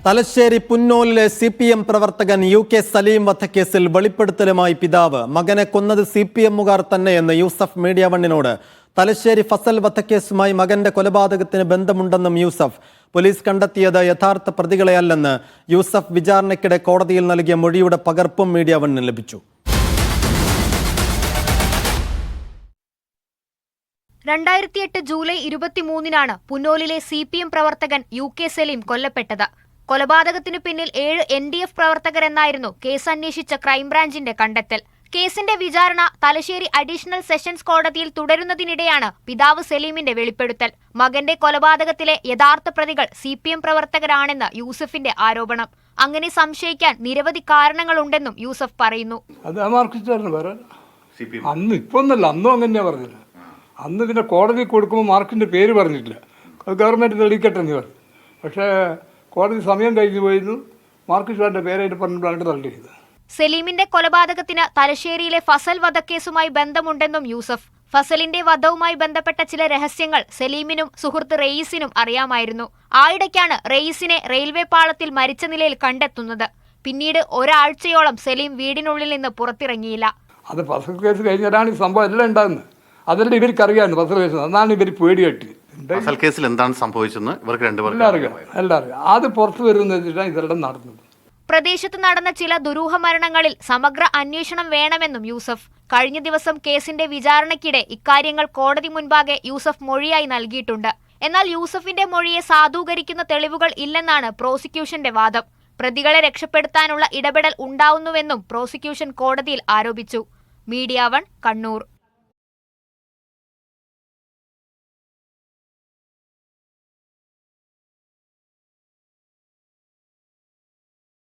Thalassery പുന്നോലിലെ CPM പ്രവർത്തകൻ UK Saleem വധക്കേസിൽ വെളിപ്പെടുത്തലുമായി പിതാവ്. മകനെ കൊന്നത് CPMുകാർ തന്നെയെന്ന് യൂസഫ് മീഡിയ വണ്ണിനോട്. തലശ്ശേരി ഫസൽ വധക്കേസുമായി മകന്റെ കൊലപാതകത്തിന് ബന്ധമുണ്ടെന്നും യൂസഫ്. പോലീസ് കണ്ടെത്തിയത് യഥാർത്ഥ പ്രതികളെയല്ലെന്ന് യൂസഫ് വിചാരണയ്ക്കിടെ കോടതിയിൽ നൽകിയ മൊഴിയുടെ പകർപ്പും മീഡിയ വണ്ണിന് ലഭിച്ചു. 2008 ജൂലൈ 23-നാണ് പുന്നോലിലെ CPM പ്രവർത്തകൻ UK സലീം കൊല്ലപ്പെട്ടത്. കൊലപാതകത്തിനു പിന്നിൽ 7 NDF പ്രവർത്തകരെന്നായിരുന്നു കേസ് അന്വേഷിച്ച ക്രൈംബ്രാഞ്ചിന്റെ കണ്ടെത്തൽ. കേസിന്റെ വിചാരണ തലശ്ശേരി അഡീഷണൽ സെഷൻസ് കോടതിയിൽ തുടരുന്നതിനിടെയാണ് പിതാവ് സലീമിന്റെ വെളിപ്പെടുത്തൽ. മകന്റെ കൊലപാതകത്തിലെ യഥാർത്ഥ പ്രതികൾ CPM പ്രവർത്തകരാണെന്ന് യൂസഫിന്റെ ആരോപണം. അങ്ങനെ സംശയിക്കാൻ നിരവധി കാരണങ്ങളുണ്ടെന്നും യൂസഫ് പറയുന്നു. അന്ന് ഇതിന്റെ കോടതി കൊടുക്കുമ്പോൾ മാർക്കിന്റെ പേര് പറഞ്ഞിട്ടില്ല, അത് ഗവൺമെന്റ് തെളിയിക്കട്ടെ എന്ന് പറഞ്ഞു. പക്ഷേ കോടതി സമയം കഴിഞ്ഞു പോയിരുന്നു, മാർക്ക് ഷാന്റെ പേരായിട്ട് പറഞ്ഞിട്ടാണ് തള്ളിയത്. സലീമിന്റെ കൊലപാതകത്തിന് തലശ്ശേരിയിലെ ഫസൽ വധക്കേസുമായി ബന്ധമുണ്ടെന്നും യൂസഫ്. ഫസലിന്റെ വധവുമായി ബന്ധപ്പെട്ട ചില രഹസ്യങ്ങൾ സലീമിനും സുഹൃത്ത് റെയീസിനും അറിയാമായിരുന്നു. ആയിടയ്ക്കാണ് റെയീസിനെ റെയിൽവേ പാളത്തിൽ മരിച്ച നിലയിൽ കണ്ടെത്തുന്നത്. പിന്നീട് ഒരാഴ്ചയോളം സലീം വീടിനുള്ളിൽ നിന്ന് പുറത്തിറങ്ങിയില്ല. അത് ഫസൽ കേസ് കഴിഞ്ഞാലാണ് ഈ സംഭവം എല്ലാം ഉണ്ടാകുന്നത്. അതെല്ലാം ഇവർക്ക് അറിയാമായിരുന്നു ഫസൽ കേസ്. അതാണ് ഇവർ പേടിയായിട്ട്. ഫസൽ കേസിൽ എന്താണ് സംഭവിച്ചെന്ന് ഇവർക്ക് രണ്ടുപേർക്കും എല്ലാം അറിയാം. അത് പുറത്തു വരുന്നതാണ് ഇതെല്ലാം നടന്നത്. പ്രദേശത്ത് നടന്ന ചില ദുരൂഹ മരണങ്ങളിൽ സമഗ്ര അന്വേഷണം വേണമെന്നും യൂസഫ്. കഴിഞ്ഞ ദിവസം കേസിന്റെ വിചാരണയ്ക്കിടെ ഇക്കാര്യങ്ങൾ കോടതി മുൻപാകെ യൂസഫ് മൊഴിയായി നൽകിയിട്ടുണ്ട്. എന്നാൽ യൂസഫിന്റെ മൊഴിയെ സാധൂകരിക്കുന്ന തെളിവുകൾ ഇല്ലെന്നാണ് പ്രോസിക്യൂഷന്റെ വാദം. പ്രതികളെ രക്ഷപ്പെടുത്താനുള്ള ഇടപെടൽ ഉണ്ടാവുന്നുവെന്നും പ്രോസിക്യൂഷൻ കോടതിയിൽ ആരോപിച്ചു. മീഡിയ 1 കണ്ണൂർ.